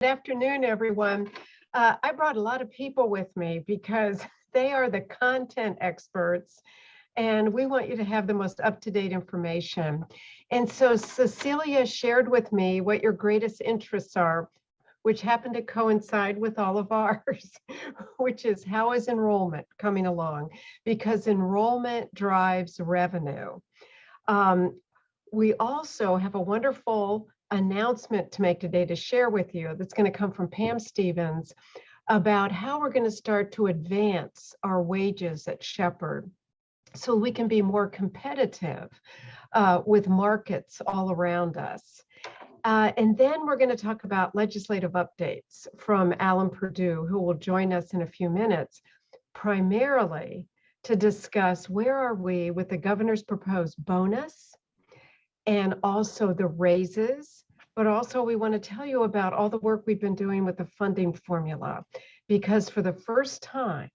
Good afternoon, everyone. I brought a lot of people with me because they are the content experts, and we want you to have the most up-to-date information. And so Cecilia shared with me what your greatest interests are, which happen to coincide with all of ours, which is how is enrollment coming along? Because enrollment drives revenue. We also have a wonderful announcement to make today to share with you that's going to come from Pam Stevens about how we're going to start to advance our wages at Shepherd so we can be more competitive with markets all around us. And then we're going to talk about legislative updates from Alan Perdue, who will join us in a few minutes, primarily to discuss where are we with the governor's proposed bonus and also the raises, but also we want to tell you about all the work we've been doing with the funding formula, because for the first time,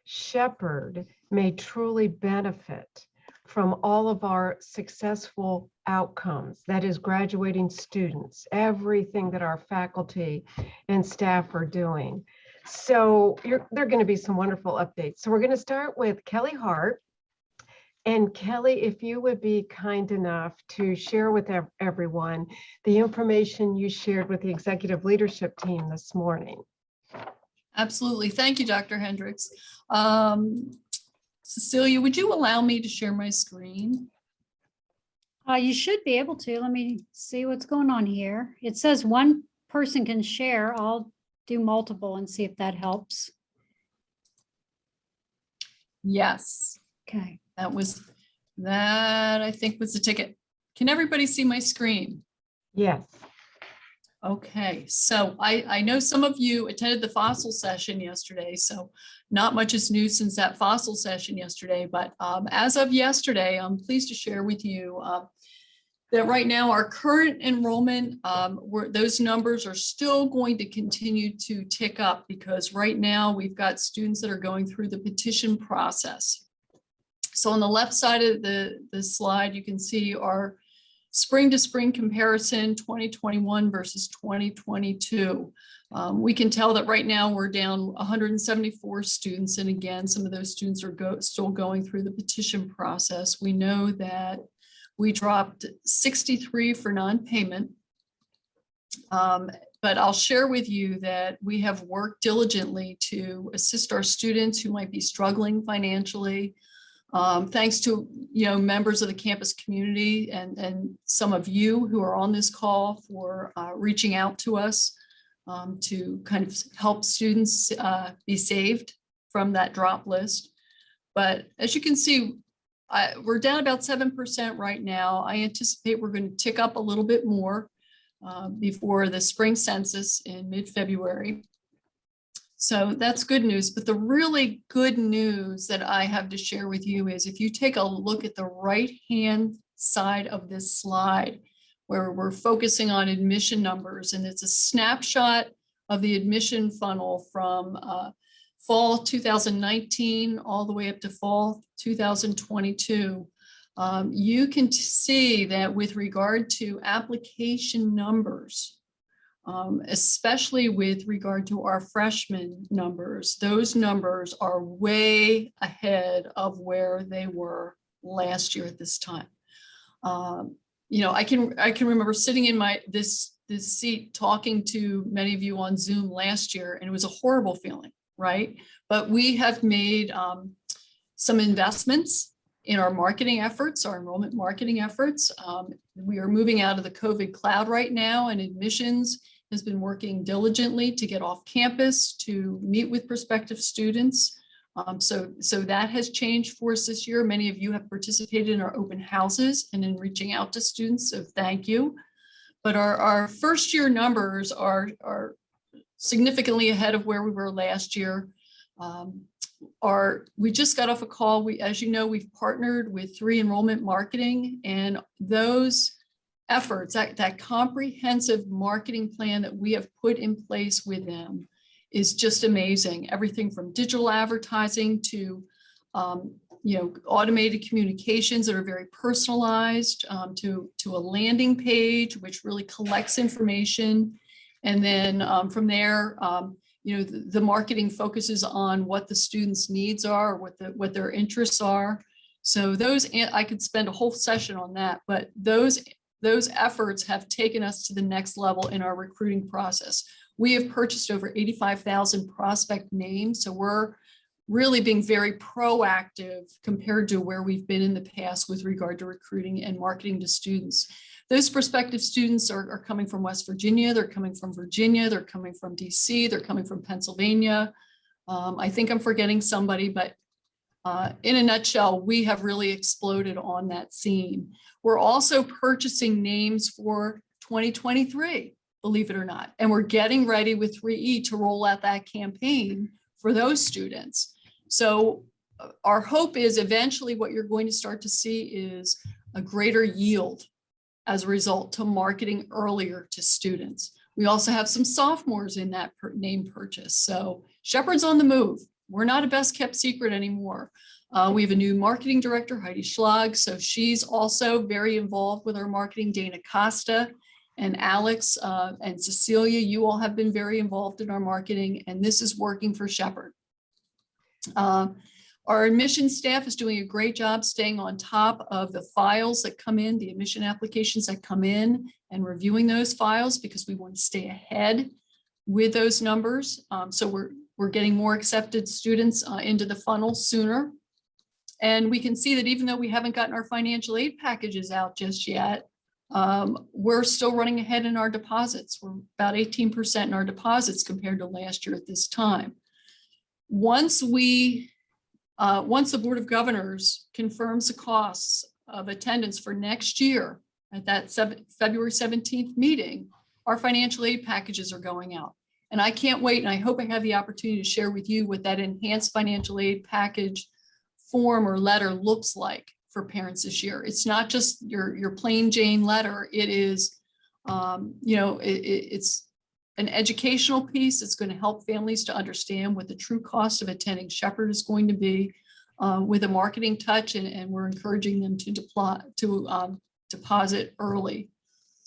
Shepherd may truly benefit from all of our successful outcomes, that is graduating students, everything that our faculty and staff are doing. So there are going to be some wonderful updates. So we're going to start with Kelly Hart. And Kelly, if you would be kind enough to share with everyone the information you shared with the executive leadership team this morning. Absolutely. Thank you, Dr. Hendrix. Cecilia, would you allow me to share my screen? You should be able to. Let me see what's going on here. It says one person can share. I'll do multiple and see if that helps. Yes. Okay. That I think was the ticket. Can everybody see my screen? Yes. Okay, so I know some of you attended the fossil session yesterday, so not much is new since that fossil session yesterday, but as of yesterday, I'm pleased to share with you that right now our current enrollment, those numbers are still going to continue to tick up because right now we've got students that are going through the petition process. So on the left side of the slide, you can see our spring to spring comparison, 2021 versus 2022. We can tell that right now we're down 174 students. And again, some of those students are still going through the petition process. We know that we dropped 63 for non-payment. But I'll share with you that we have worked diligently to assist our students who might be struggling financially. Thanks to members of the campus community and some of you who are on this call for reaching out to us to kind of help students be saved from that drop list. But as you can see, we're down about 7% right now. I anticipate we're going to tick up a little bit more before the spring census in mid-February. So that's good news, but the really good news that I have to share with you is if you take a look at the right-hand side of this slide, where we're focusing on admission numbers, and it's a snapshot of the admission funnel from fall 2019 all the way up to fall 2022. You can see that with regard to application numbers, especially with regard to our freshman numbers, those numbers are way ahead of where they were last year at this time. I can remember sitting in this seat talking to many of you on Zoom last year, and it was a horrible feeling, right? But we have made some investments in our marketing efforts, our enrollment marketing efforts. We are moving out of the COVID cloud right now, and admissions has been working diligently to get off campus to meet with prospective students. So that has changed for us this year. Many of you have participated in our open houses and in reaching out to students, so thank you. But our first year numbers are significantly ahead of where we were last year. We just got off a call. As you know, we've partnered with 3 Enrollment Marketing, and those efforts, that comprehensive marketing plan that we have put in place with them is just amazing. Everything from digital advertising to automated communications that are very personalized, to a landing page which really collects information And then from there, the marketing focuses on what the students' needs are, what their interests are. So those, I could spend a whole session on that, but those efforts have taken us to the next level in our recruiting process. We have purchased over 85,000 prospect names. So we're really being very proactive compared to where we've been in the past with regard to recruiting and marketing to students. Those prospective students are coming from West Virginia, they're coming from Virginia, they're coming from DC, they're coming from Pennsylvania. I think I'm forgetting somebody, but in a nutshell, we have really exploded on that scene. We're also purchasing names for 2023, believe it or not, and we're getting ready with 3E to roll out that campaign for those students. So our hope is eventually what you're going to start to see is a greater yield as a result to marketing earlier to students. We also have some sophomores in that name purchase. So Shepherd's on the move. We're not a best kept secret anymore. We have a new marketing director, Heidi Schlag. So she's also very involved with our marketing. Dana Costa and Alex and Cecilia, you all have been very involved in our marketing, and this is working for Shepherd. Our admission staff is doing a great job staying on top of the files that come in, the admission applications that come in, and reviewing those files because we want to stay ahead with those numbers. So we're getting more accepted students into the funnel sooner. And we can see that even though we haven't gotten our financial aid packages out just yet, we're still running ahead in our deposits. We're about 18% in our deposits compared to last year at this time. Once the Board of Governors confirms the costs of attendance for next year at that February 17th meeting, our financial aid packages are going out. And I can't wait, and I hope I have the opportunity to share with you what that enhanced financial aid package form or letter looks like for parents this year. It's not just your plain Jane letter. It is, it's an educational piece. It's going to help families to understand what the true cost of attending Shepherd is going to be with a marketing touch, and we're encouraging them to deposit early.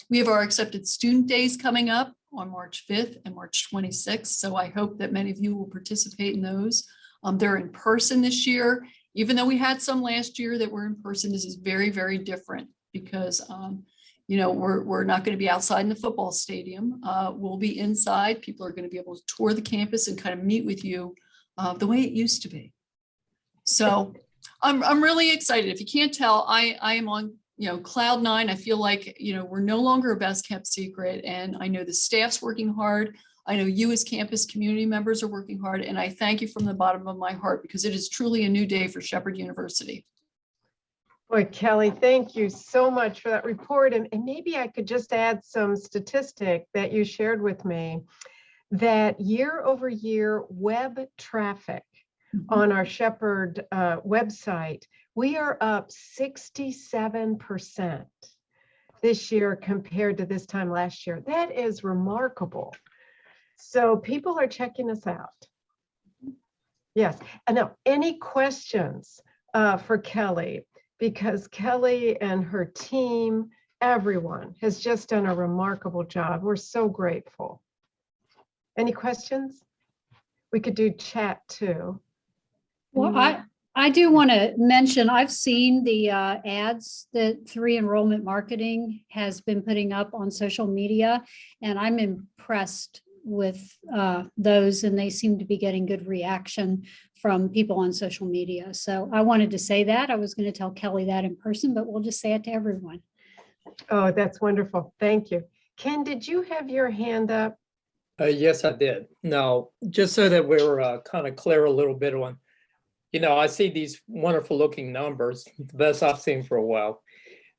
We have our accepted student days coming up on March 5th and March 26th. So I hope that many of you will participate in those. They're in person this year. Even though we had some last year that were in person, this is very, very different because we're not going to be outside in the football stadium. We'll be inside. People are going to be able to tour the campus and kind of meet with you the way it used to be. So I'm really excited. If you can't tell, I am on cloud nine. I feel like we're no longer a best kept secret, and I know the staff's working hard. I know you as campus community members are working hard, and I thank you from the bottom of my heart because it is truly a new day for Shepherd University. Boy, Kelly, thank you so much for that report. And maybe I could just add some statistic that you shared with me, that year over year web traffic on our Shepherd website, we are up 67% this year compared to this time last year. That is remarkable. So people are checking us out. Yes. And now, any questions for Kelly? Because Kelly and her team, everyone has just done a remarkable job. We're so grateful. Any questions? We could do chat too. Well, I do want to mention, I've seen the ads that 3 Enrollment Marketing has been putting up on social media, and I'm impressed with those, and they seem to be getting good reaction from people on social media. So I wanted to say that. I was going to tell Kelly that in person, but we'll just say it to everyone. Oh, that's wonderful. Thank you. Ken, did you have your hand up? Yes, I did. Now, just so that we're kind of clear a little bit on, I see these wonderful looking numbers, the best I've seen for a while.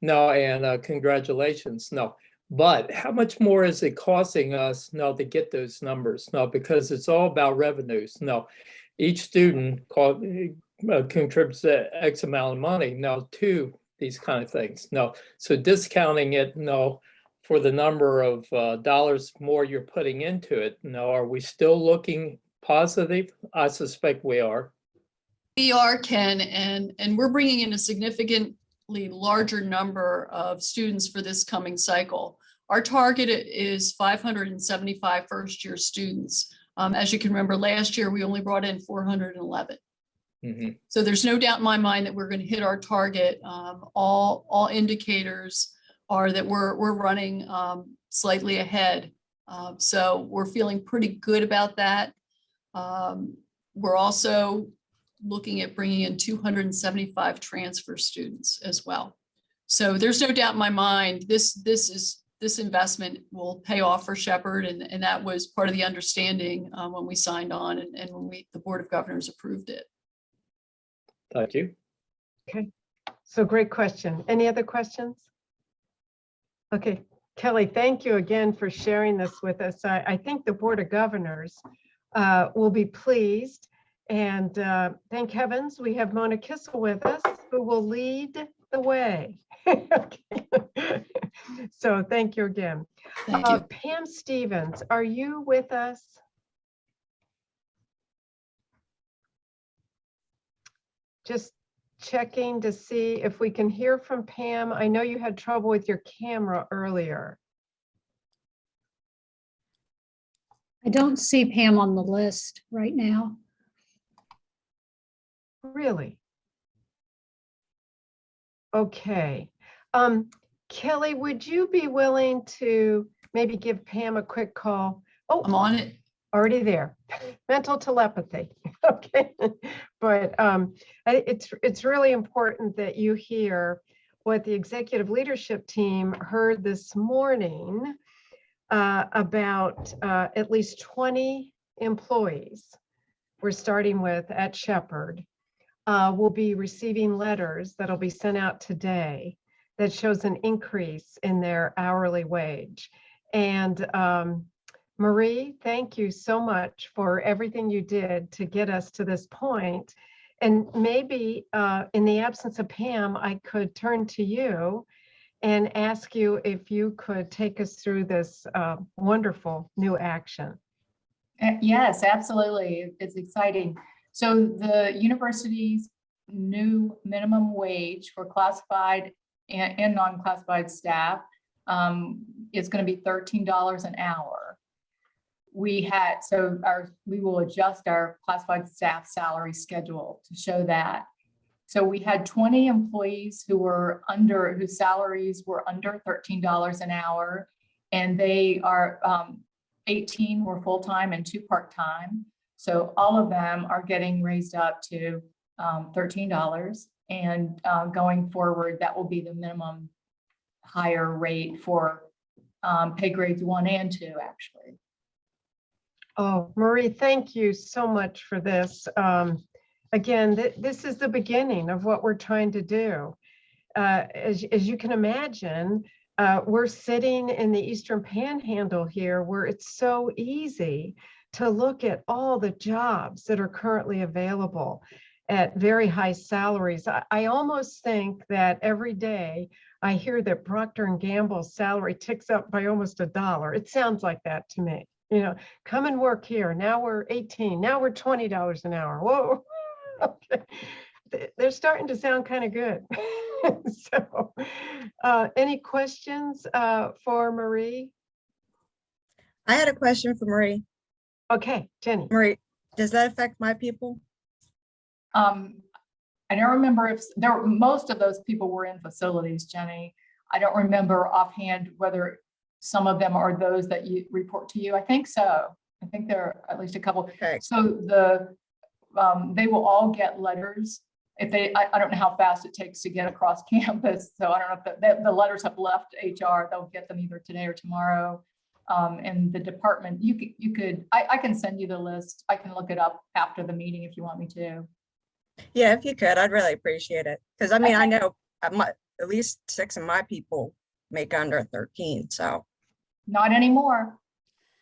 No, and congratulations. No, but how much more is it costing us to get those numbers? No, because it's all about revenues. No, each student contributes X amount of money to these kind of things. No, so discounting it, for the number of dollars more you're putting into it. Are we still looking positive? I suspect we are. We are, Ken, and we're bringing in a significantly larger number of students for this coming cycle. our target is 575 first-year students. As you can remember, last year, we only brought in 411. Mhm. So there's no doubt in my mind that we're going to hit our target. All indicators are that we're running slightly ahead. So we're feeling pretty good about that. We're also looking at bringing in 275 transfer students as well. So there's no doubt in my mind, this investment will pay off for Shepherd, and that was part of the understanding when we signed on and when the Board of Governors approved it. Thank you. Okay, so great question. Any other questions? Okay, Kelly, thank you again for sharing this with us. I think the Board of Governors will be pleased, and thank heavens we have Mona Kissel with us, who will lead the way. Okay. So thank you again. Thank you. Pam Stevens, are you with us? Just checking to see if we can hear from Pam. I know you had trouble with your camera earlier. I don't see Pam on the list right now. Really? Okay. Kelly, would you be willing to maybe give Pam a quick call? Oh, I'm on it. already there. Mental telepathy. Okay. But it's really important that you hear what the executive leadership team heard this morning about at least 20 employees we're starting with at Shepherd will be receiving letters that'll be sent out today that shows an increase in their hourly wage. And Marie, thank you so much for everything you did to get us to this point. And maybe in the absence of Pam, I could turn to you and ask you if you could take us through this wonderful new action. Yes, absolutely. It's exciting. So the university's new minimum wage for classified and non-classified staff is going to be $13 an hour. We will adjust our classified staff salary schedule to show that. So we had 20 employees whose salaries were under $13 an hour, and they are 18 were full-time and 2 part-time. So all of them are getting raised up to $13, and going forward, that will be the minimum higher rate for pay grades 1 and 2, actually. Oh, Marie, thank you so much for this. Again, this is the beginning of what we're trying to do. As you can imagine, we're sitting in the Eastern Panhandle here, where it's so easy to look at all the jobs that are currently available at very high salaries. I almost think that every day I hear that Procter & Gamble's salary ticks up by almost $1. It sounds like that to me. You know, come and work here. Now we're 18. Now we're $20 an hour. Whoa. Okay. They're starting to sound kind of good. So any questions for Marie? I had a question for Marie. Okay, Jenny. Marie, does that affect my people? I don't remember if most of those people were in facilities, Jenny. I don't remember offhand whether some of them are those that you report to you. I think so. I think there are at least a couple. Okay. So they will all get letters. If I don't know how fast it takes to get across campus. So I don't know if the letters have left HR. They'll get them either today or tomorrow. And the department, I can send you the list. I can look it up after the meeting if you want me to. Yeah, if you could, I'd really appreciate it. Because I mean, I know at least 6 of my people make under 13. So Not anymore.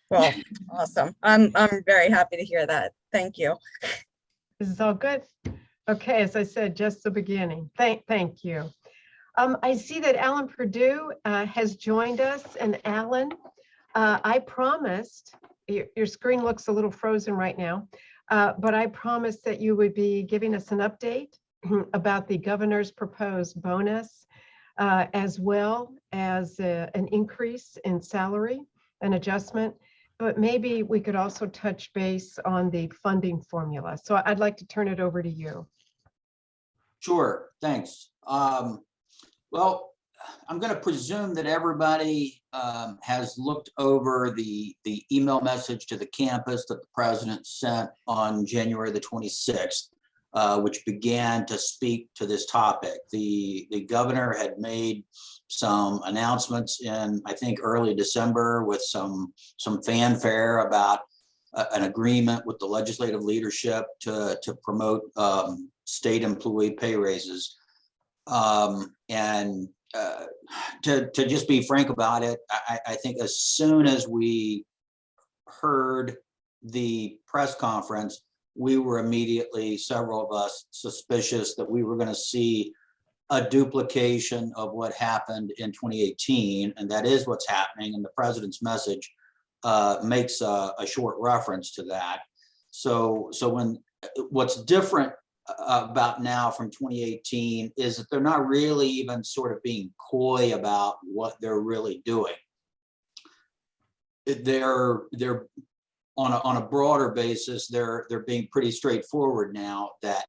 well, awesome. I'm very happy to hear that. Thank you. This is all good. Okay, as I said, just the beginning. Thank you. I see that Alan Purdue has joined us, and Alan, I promised, your screen looks a little frozen right now, but I promised that you would be giving us an update about the governor's proposed bonus. as well as an increase in salary, an adjustment. But maybe we could also touch base on the funding formula. So I'd like to turn it over to you. Sure, thanks. Well, I'm going to presume that everybody has looked over the email message to the campus that the president sent on January the 26th, which began to speak to this topic. The governor had made some announcements in, I think, early December with some fanfare about an agreement with the legislative leadership to promote state employee pay raises. To just be frank about it, I think as soon as we heard the press conference, we were immediately, several of us, suspicious that we were going to see a duplication of what happened in 2018, and that is what's happening. And the president's message makes a short reference to that. So what's different about now from 2018 is that they're not really even sort of being coy about what they're really doing. They're on a broader basis, they're being pretty straightforward now that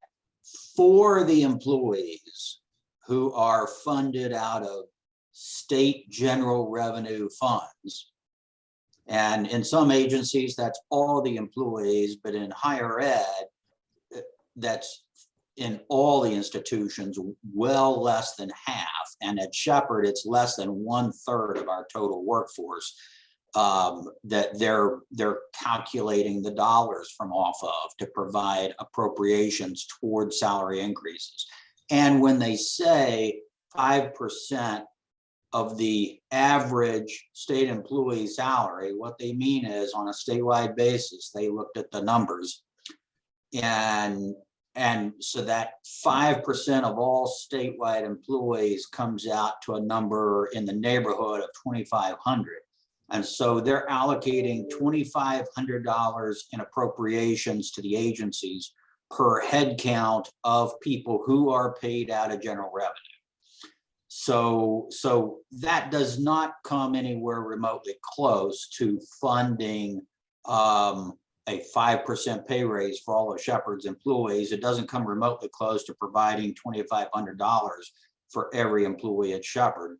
for the employees who are funded out of state general revenue funds, and in some agencies that's all the employees, but in higher ed, that's in all the institutions, well less than half. And at Shepherd, it's less than 1/3 of our total workforce that they're calculating the dollars from off of to provide appropriations towards salary increases. And when they say 5% of the average state employee salary, what they mean is on a statewide basis, they looked at the numbers. And so that 5% of all statewide employees comes out to a number in the neighborhood of 2,500. And so they're allocating $2,500 in appropriations to the agencies per head count of people who are paid out of general revenue. So that does not come anywhere remotely close to funding a 5% pay raise for all of Shepherd's employees. It doesn't come remotely close to providing $2,500 for every employee at Shepherd.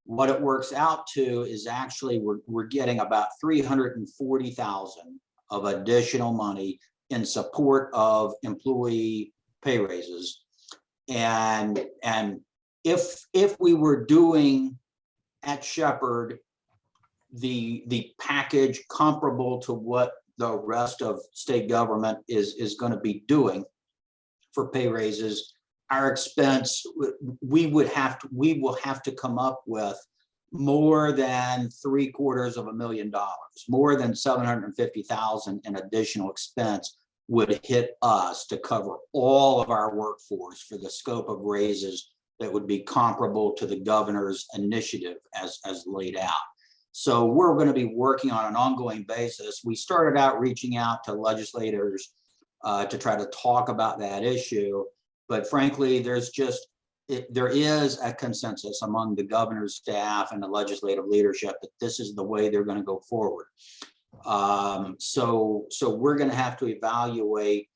What it works out to is actually we're getting about $340,000 of additional money in support of employee pay raises. And if we were doing at Shepherd the package comparable to what the rest of state government is going to be doing for pay raises, our expense, we will have to come up with more than $750,000, more than $750,000 in additional expense would hit us to cover all of our workforce for the scope of raises that would be comparable to the governor's initiative as laid out. So we're going to be working on an ongoing basis. We started out reaching out to legislators to try to talk about that issue. But frankly, there is a consensus among the governor's staff and the legislative leadership that this is the way they're going to go forward. So we're going to have to evaluate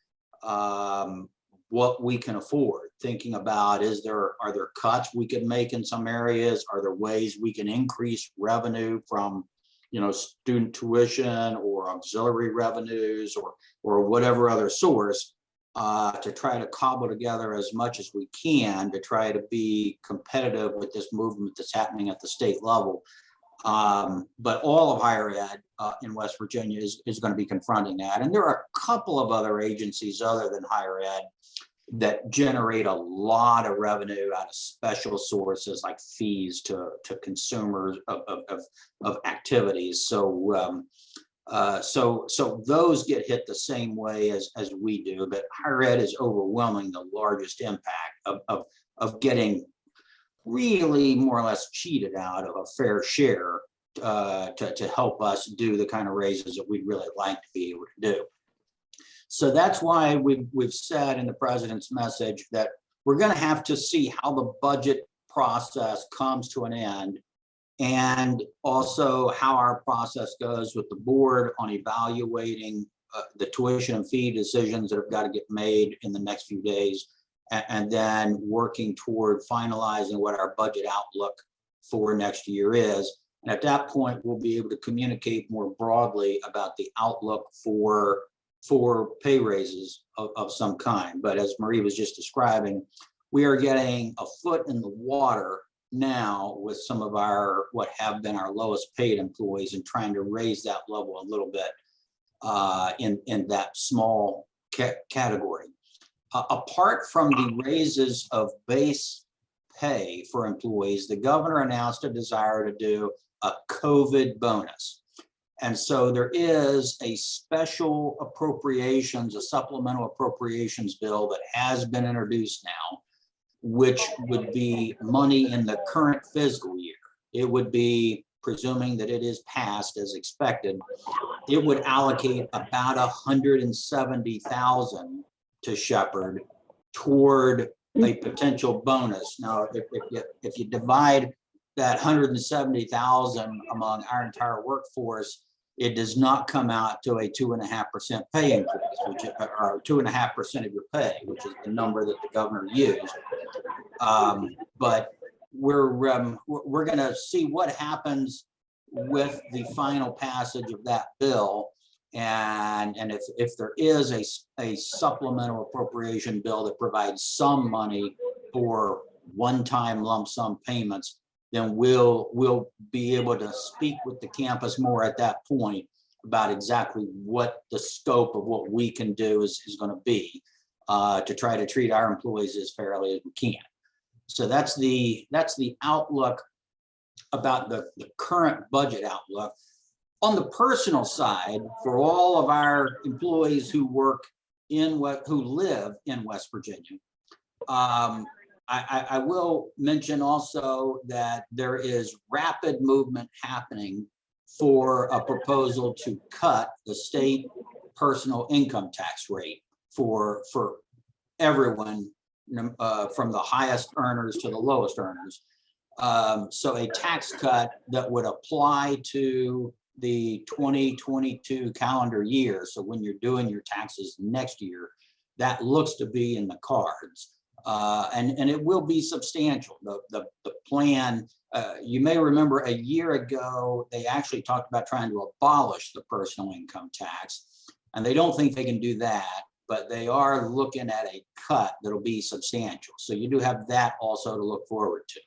what we can afford, thinking about are there cuts we can make in some areas? Are there ways we can increase revenue from student tuition or auxiliary revenues or whatever other source to try to cobble together as much as we can to try to be competitive with this movement that's happening at the state level. But all of higher ed in West Virginia is going to be confronting that. And there are a couple of other agencies other than higher ed that generate a lot of revenue out of special sources like fees to consumers of activities. So those get hit the same way as we do, but higher ed is overwhelming the largest impact of getting really more or less cheated out of a fair share to help us do the kind of raises that we'd really like to be able to do. So that's why we've said in the president's message that we're going to have to see how the budget process comes to an end, and also how our process goes with the board on evaluating the tuition and fee decisions that have got to get made in the next few days, and then working toward finalizing what our budget outlook for next year is. And at that point, we'll be able to communicate more broadly about the outlook for pay raises of some kind. But as Marie was just describing, we are getting a foot in the water now with some of our, what have been our lowest paid employees, and trying to raise that level a little bit in that small category. Apart from the raises of base pay for employees, the governor announced a desire to do a COVID bonus. And so there is a special appropriations, a supplemental appropriations bill that has been introduced now, which would be money in the current fiscal year. It would be, presuming that it is passed as expected, it would allocate about 170,000 to Shepherd toward a potential bonus. Now, if you divide that 170,000 among our entire workforce, it does not come out to a 2.5% pay increase, which or 2.5% of your pay, which is the number that the governor used. But we're going to see what happens with the final passage of that bill, and if there is a supplemental appropriation bill that provides some money for one-time lump sum payments, then we'll be able to speak with the campus more at that point about exactly what the scope of what we can do is going to be to try to treat our employees as fairly as we can. So that's the outlook about the current budget outlook. On the personal side, for all of our employees who live in West Virginia, I will mention also that there is rapid movement happening for a proposal to cut the state personal income tax rate for everyone, from the highest earners to the lowest earners. So a tax cut that would apply to the 2022 calendar year. So when you're doing your taxes next year, that looks to be in the cards. And it will be substantial. The plan, you may remember a year ago, they actually talked about trying to abolish the personal income tax, and they don't think they can do that, but they are looking at a cut that'll be substantial. So you do have that also to look forward to.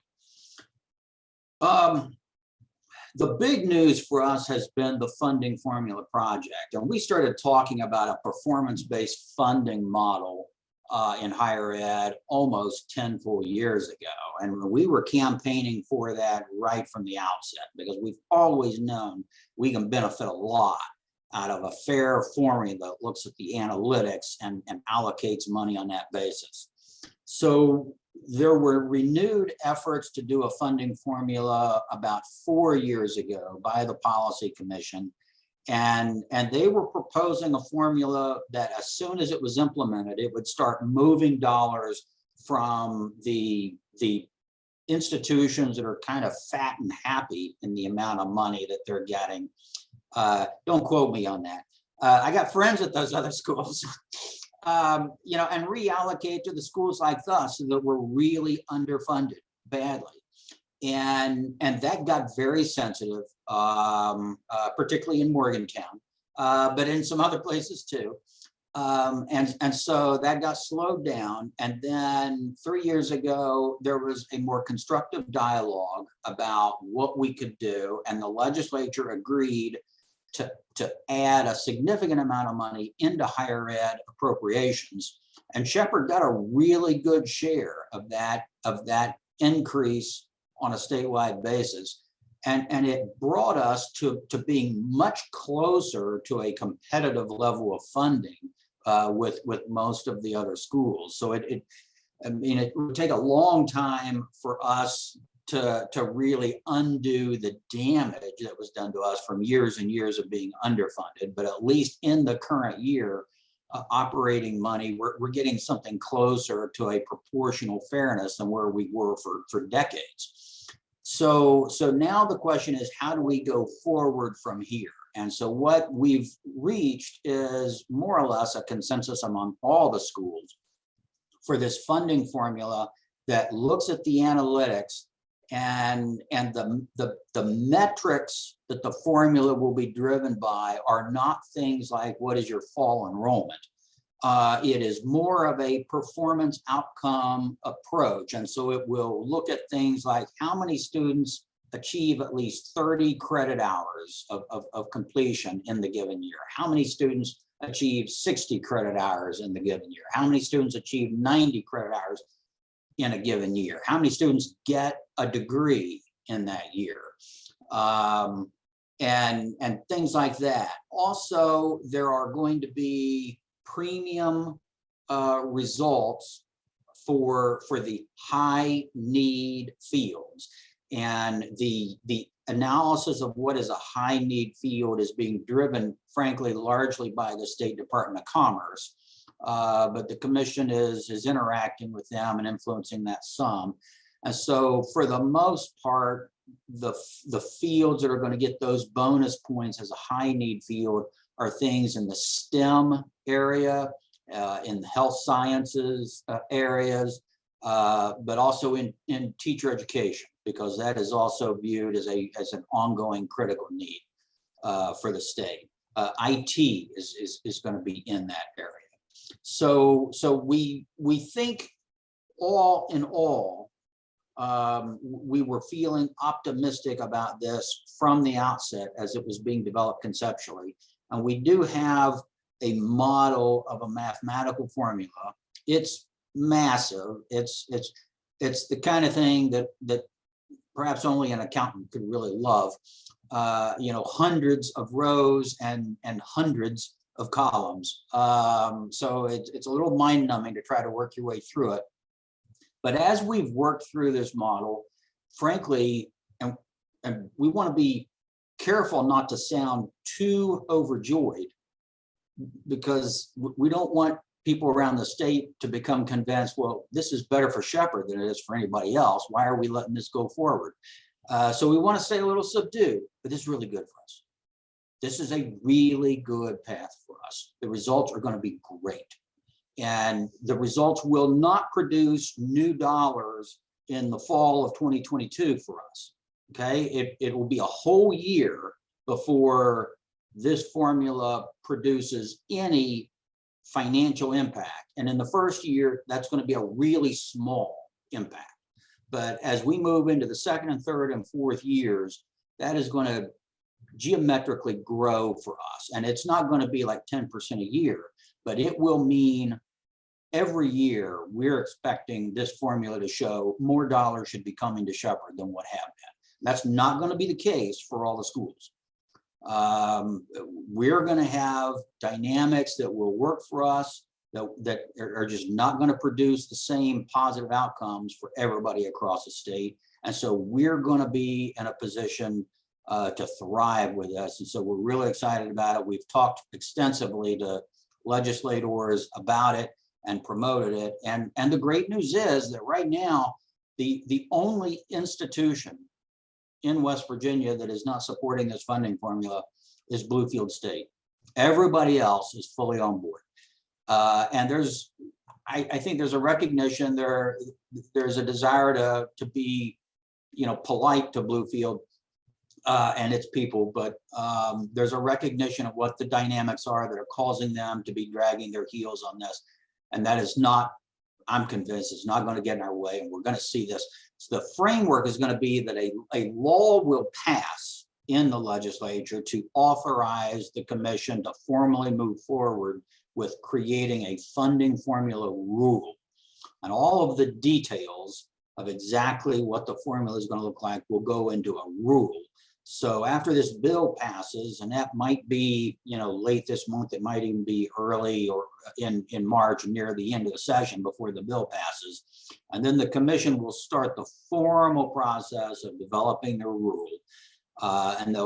The big news for us has been the funding formula project, and we started talking about a performance-based funding model in higher ed almost 10 full years ago. And we were campaigning for that right from the outset, because we've always known we can benefit a lot out of a fair formula that looks at the analytics and allocates money on that basis. So there were renewed efforts to do a funding formula about 4 years ago by the Policy Commission. And they were proposing a formula that as soon as it was implemented, it would start moving dollars from the institutions that are kind of fat and happy in the amount of money that they're getting. Don't quote me on that. I got friends at those other schools, and reallocate to the schools like us that were really underfunded badly. And that got very sensitive, particularly in Morgantown, but in some other places too. And so that got slowed down. And then 3 years ago, there was a more constructive dialogue about what we could do. And the legislature agreed to add a significant amount of money into higher ed appropriations. And Shepherd got a really good share of that increase on a statewide basis. And it brought us to being much closer to a competitive level of funding with most of the other schools. So it would take a long time for us to really undo the damage that was done to us from years and years of being underfunded. But at least in the current year, operating money, we're getting something closer to a proportional fairness than where we were for decades. So now the question is, how do we go forward from here? And so what we've reached is more or less a consensus among all the schools for this funding formula that looks at the analytics and the metrics that the formula will be driven by are not things like what is your fall enrollment. It is more of a performance outcome approach. And so it will look at things like how many students achieve at least 30 credit hours of completion in the given year. How many students achieve 60 credit hours in the given year? How many students achieve 90 credit hours in a given year? How many students get a degree in that year? And things like that. Also, there are going to be premium results for the high need fields. And the analysis of what is a high need field is being driven, frankly, largely by the State Department of Commerce. But the commission is interacting with them and influencing that some. And so for the most part, the fields that are going to get those bonus points as a high need field are things in the STEM area, in the health sciences areas, but also in teacher education, because that is also viewed as an ongoing critical need for the state. IT is going to be in that area. So we think all in all, we were feeling optimistic about this from the outset as it was being developed conceptually. And we do have a model of a mathematical formula. It's massive. It's the kind of thing that perhaps only an accountant could really love. Hundreds of rows and hundreds of columns. So it's a little mind numbing to try to work your way through it. But as we've worked through this model, frankly, and we want to be careful not to sound too overjoyed, because we don't want people around the state to become convinced, well, this is better for Shepherd than it is for anybody else. Why are we letting this go forward? So we want to stay a little subdued, but this is really good for us. This is a really good path for us. The results are going to be great. And the results will not produce new dollars in the fall of 2022 for us. Okay, it will be a whole year before this formula produces any financial impact. And in the first year, that's going to be a really small impact. But as we move into the second and third and fourth years, that is going to geometrically grow for us. And it's not going to be like 10% a year, but it will mean every year we're expecting this formula to show more dollars should be coming to Shepherd than what have been. That's not going to be the case for all the schools. We're going to have dynamics that will work for us that are just not going to produce the same positive outcomes for everybody across the state. And so we're going to be in a position to thrive with this. And so we're really excited about it. We've talked extensively to legislators about it and promoted it. And the great news is that right now, the only institution in West Virginia that is not supporting this funding formula is Bluefield State. Everybody else is fully on board. And I think there's a recognition there's a desire to be, polite to Bluefield and its people, but there's a recognition of what the dynamics are that are causing them to be dragging their heels on this. And that is not, I'm convinced, it's not going to get in our way, and we're going to see this. So the framework is going to be that a law will pass in the legislature to authorize the commission to formally move forward with creating a funding formula rule. And all of the details of exactly what the formula is going to look like will go into a rule. So after this bill passes, and that might be, late this month, it might even be early or in March, near the end of the session before the bill passes. And then the commission will start the formal process of developing the rule. And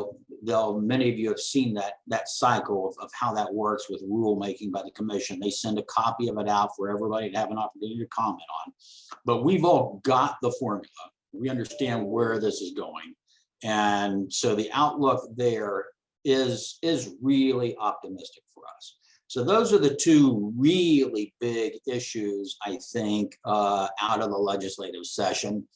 many of you have seen that cycle of how that works with rulemaking by the commission. They send a copy of it out for everybody to have an opportunity to comment on. But we've all got the formula. We understand where this is going. And so the outlook there is really optimistic for us. So those are the two really big issues, I think, out of the legislative session.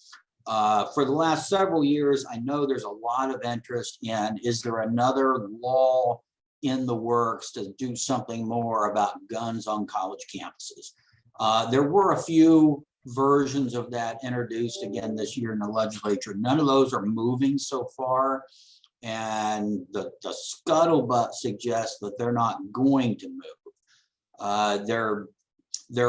For the last several years, I know there's a lot of interest in, is there another law in the works to do something more about guns on college campuses? There were a few versions of that introduced again this year in the legislature. None of those are moving so far. And the scuttlebutt suggests that they're not going to move. There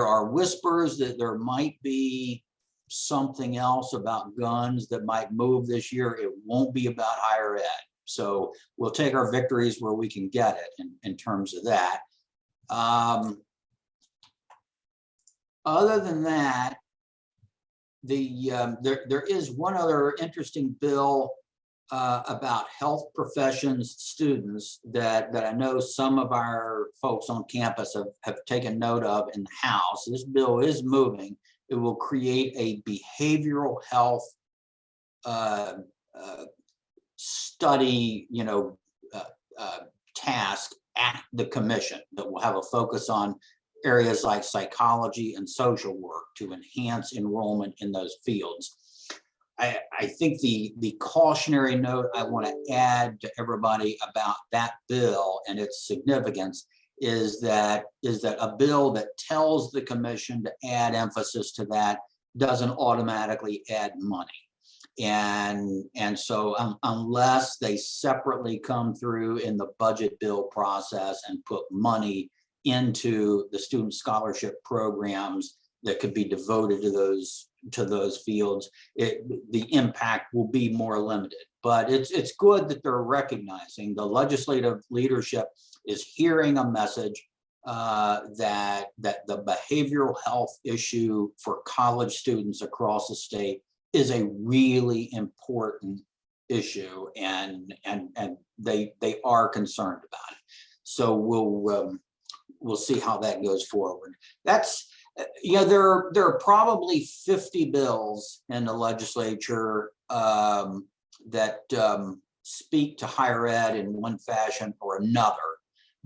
are whispers that there might be something else about guns that might move this year. It won't be about higher ed. So we'll take our victories where we can get it in terms of that. Other than that, there is one other interesting bill about health professions students that I know some of our folks on campus have taken note of in the House. This bill is moving. It will create a behavioral health study, task at the commission that will have a focus on areas like psychology and social work to enhance enrollment in those fields. I think the cautionary note I want to add to everybody about that bill and its significance is that a bill that tells the commission to add emphasis to that doesn't automatically add money. And so unless they separately come through in the budget bill process and put money into the student scholarship programs that could be devoted to those fields, the impact will be more limited. But it's good that they're recognizing, the legislative leadership is hearing a message that the behavioral health issue for college students across the state is a really important issue, and they are concerned about it. So we'll see how that goes forward. That's there are probably 50 bills in the legislature that speak to higher ed in one fashion or another,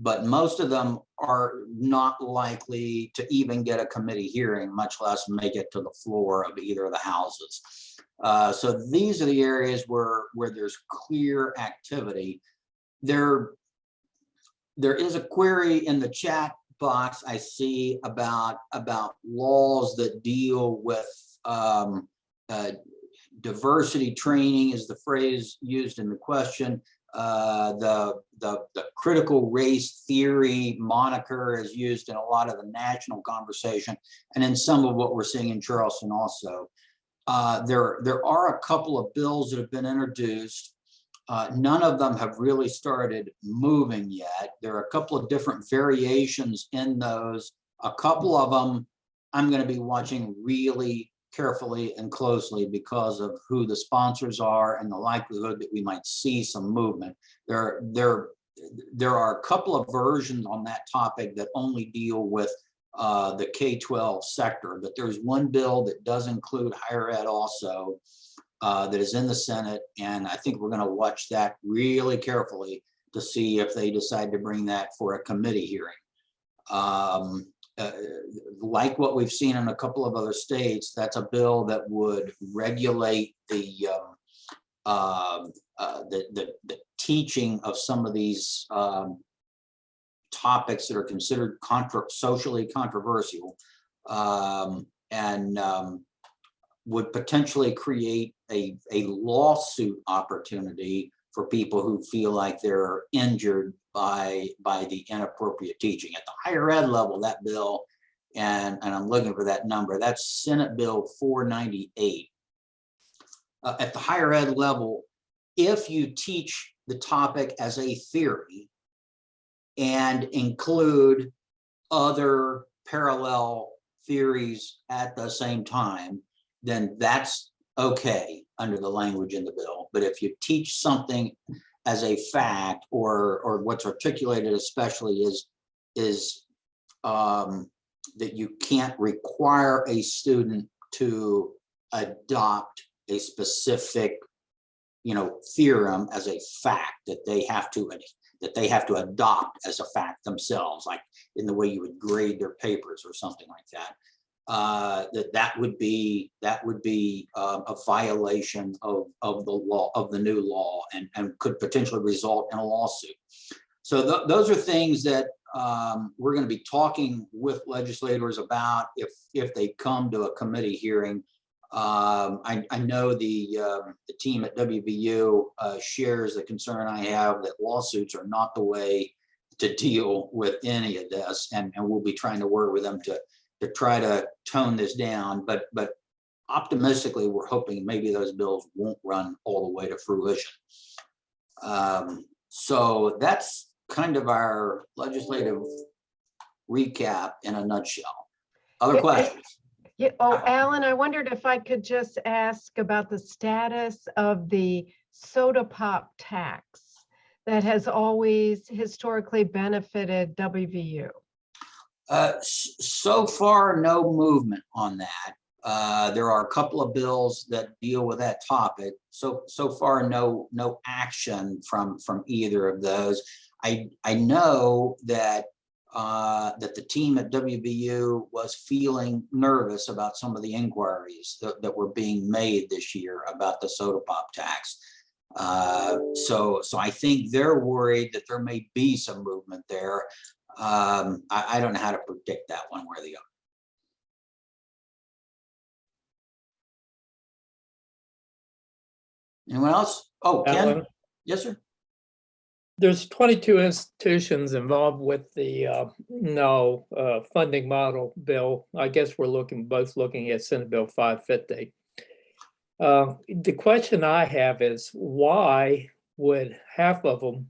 but most of them are not likely to even get a committee hearing, much less make it to the floor of either of the houses. So these are the areas where there's clear activity. There is a query in the chat box I see about laws that deal with diversity training is the phrase used in the question. The critical race theory moniker is used in a lot of the national conversation, and in some of what we're seeing in Charleston also. There are a couple of bills that have been introduced. None of them have really started moving yet. There are a couple of different variations in those. A couple of them I'm going to be watching really carefully and closely because of who the sponsors are and the likelihood that we might see some movement. There are a couple of versions on that topic that only deal with the K-12 sector, but there's one bill that does include higher ed also that is in the Senate, and I think we're going to watch that really carefully to see if they decide to bring that for a committee hearing. Like what we've seen in a couple of other states, that's a bill that would regulate the teaching of some of these topics that are considered socially controversial, and would potentially create a lawsuit opportunity for people who feel like they're injured by the inappropriate teaching. At the higher ed level, that bill, and I'm looking for that number, that's Senate Bill 498. At the higher ed level, if you teach the topic as a theory and include other parallel theories at the same time, then that's okay. under the language in the bill. But if you teach something as a fact, or what's articulated especially is that you can't require a student to adopt a specific, theorem as a fact that they have to adopt as a fact themselves, like in the way you would grade their papers or something like that. That would be a violation of the law, of the new law, and could potentially result in a lawsuit. So those are things that we're going to be talking with legislators about if they come to a committee hearing. I know the team at WVU shares the concern I have that lawsuits are not the way to deal with any of this, and we'll be trying to work with them to try to tone this down. But optimistically, we're hoping maybe those bills won't run all the way to fruition. So that's kind of our legislative recap in a nutshell. Other questions? Yeah. Oh, Alan, I wondered if I could just ask about the status of the soda pop tax that has always historically benefited WVU. So far, no movement on that. There are a couple of bills that deal with that topic. So far, no action from either of those. I know that the team at WVU was feeling nervous about some of the inquiries that were being made this year about the soda pop tax. So I think they're worried that there may be some movement there. I don't know how to predict that one way or the other. Anyone else? Oh, Ken? Alan? Yes, sir. There's 22 institutions involved with the funding model bill. I guess we're both looking at Senate Bill 550. The question I have is, why would half of them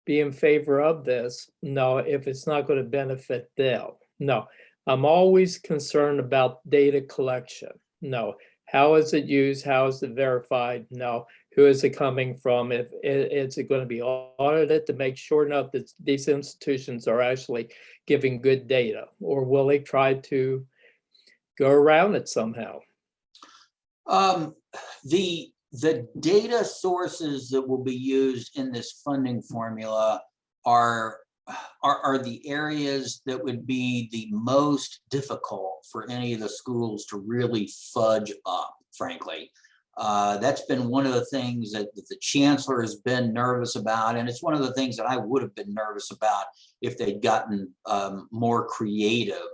be in favor of this? No, if it's not going to benefit them. No, I'm always concerned about data collection. No, how is it used? How is it verified? No. Who is it coming from? Is it going to be audited to make sure enough that these institutions are actually giving good data, or will they try to go around it somehow? The data sources that will be used in this funding formula are the areas that would be the most difficult for any of the schools to really fudge up, frankly. That's been one of the things that the chancellor has been nervous about, and it's one of the things that I would have been nervous about if they'd gotten more creative.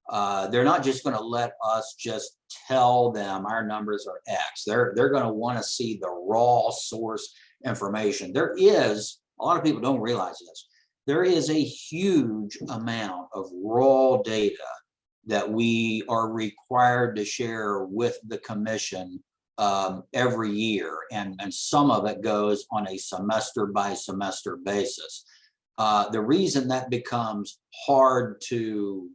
They're not just going to let us just tell them our numbers are X. They're going to want to see the raw source information. There is, a lot of people don't realize this, there is a huge amount of raw data that we are required to share with the commission every year, and some of it goes on a semester by semester basis. The reason that becomes hard to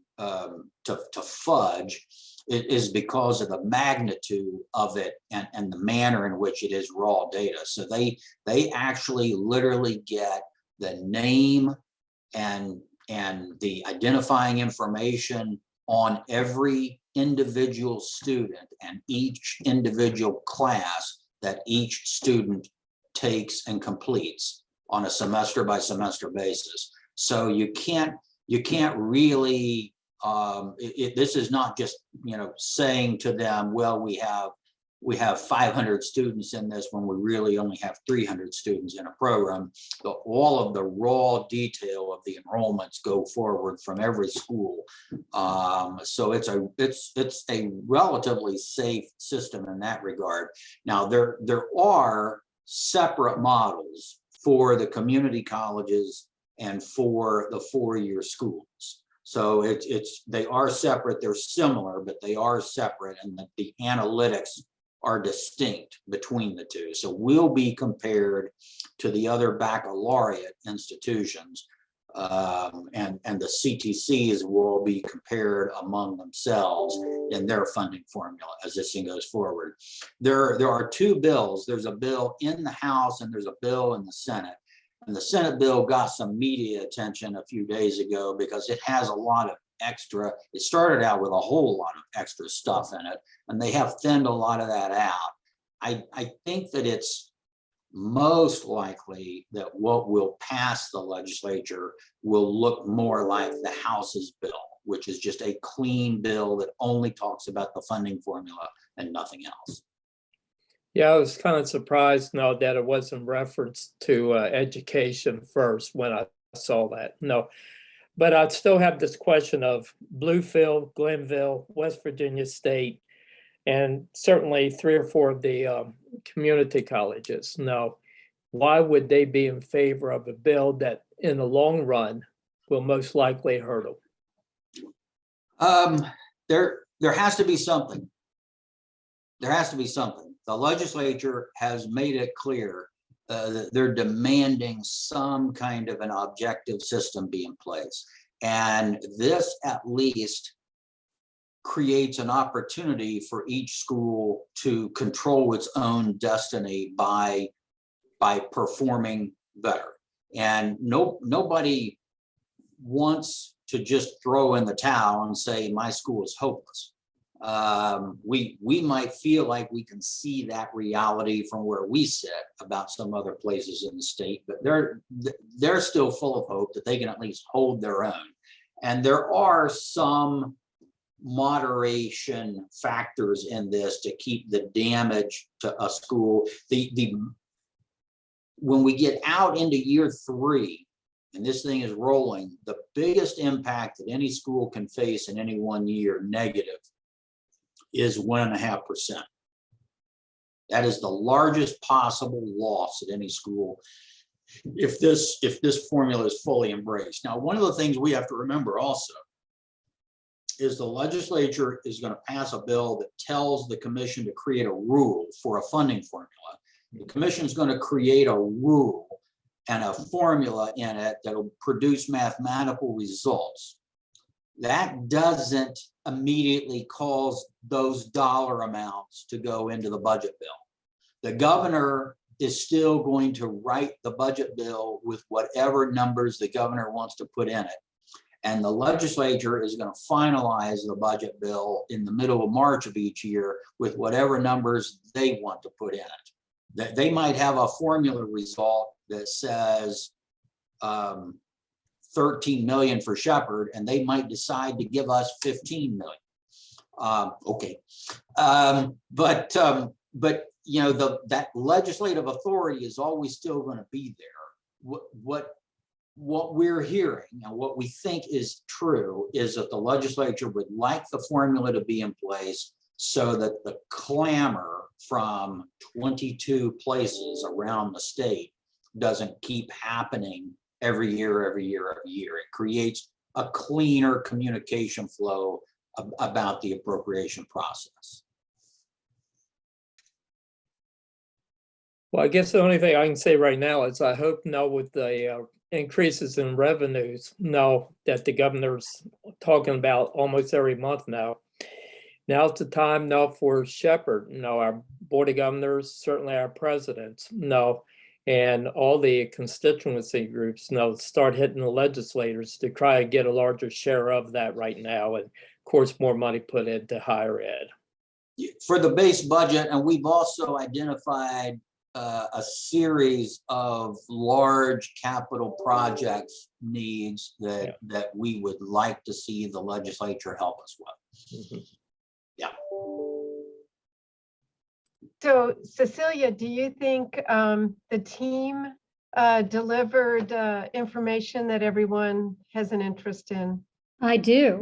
fudge is because of the magnitude of it and the manner in which it is raw data. So they actually literally get the name and the identifying information on every individual student and each individual class that each student takes and completes on a semester by semester basis. So you can't really, this is not just, saying to them, well, we have 500 students in this when we really only have 300 students in a program. But all of the raw detail of the enrollments go forward from every school. So it's a relatively safe system in that regard. Now there are separate models for the community colleges and for the four-year schools. So they are separate, they're similar, but they are separate, and the analytics are distinct between the two. So we'll be compared to the other baccalaureate institutions, and the CTCs will be compared among themselves in their funding formula as this thing goes forward. There are two bills. There's a bill in the House and there's a bill in the Senate. And the Senate bill got some media attention a few days ago because it has a lot of extra. It started out with a whole lot of extra stuff in it, and they have thinned a lot of that out. I think that it's most likely that what will pass the legislature will look more like the House's bill, which is just a clean bill that only talks about the funding formula and nothing else. Yeah, I was kind of surprised now that it wasn't referenced to education first when I saw that. No, but I'd still have this question of Bluefield, Glenville, West Virginia State, and certainly 3 or 4 of the community colleges. Now, why would they be in favor of a bill that in the long run will most likely hurt them? There has to be something. There has to be something. The legislature has made it clear that they're demanding some kind of an objective system be in place. And this at least creates an opportunity for each school to control its own destiny by performing better. And nobody wants to just throw in the towel and say, my school is hopeless. We might feel like we can see that reality from where we sit about some other places in the state, but they're still full of hope that they can at least hold their own. And there are some moderation factors in this to keep the damage to a school. When we get out into year 3 and this thing is rolling, the biggest impact that any school can face in any one year negative is 1.5%. That is the largest possible loss at any school if this formula is fully embraced. Now, one of the things we have to remember also is the legislature is going to pass a bill that tells the commission to create a rule for a funding formula. The commission is going to create a rule and a formula in it that will produce mathematical results. That doesn't immediately cause those dollar amounts to go into the budget bill. The governor is still going to write the budget bill with whatever numbers the governor wants to put in it. And the legislature is going to finalize the budget bill in the middle of March of each year with whatever numbers they want to put in it. That they might have a formula result that says 13 million for Shepherd, and they might decide to give us 15 million. Okay, but you know, that legislative authority is always still going to be there. What we're hearing and what we think is true is that the legislature would like the formula to be in place so that the clamor from 22 places around the state doesn't keep happening every year. It creates a cleaner communication flow about the appropriation process. Well, I guess the only thing I can say right now is I hope now with the increases in revenues now that the governor's talking about almost every month now. Now's the time now for Shepherd, our board of governors, certainly our presidents, and all the constituency groups start hitting the legislators to try to get a larger share of that right now. And of course, more money put into higher ed. For the base budget, and we've also identified a series of large capital projects needs that we would like to see the legislature help us with. Mm-hmm. Yeah. So Cecilia, do you think the team delivered information that everyone has an interest in? I do.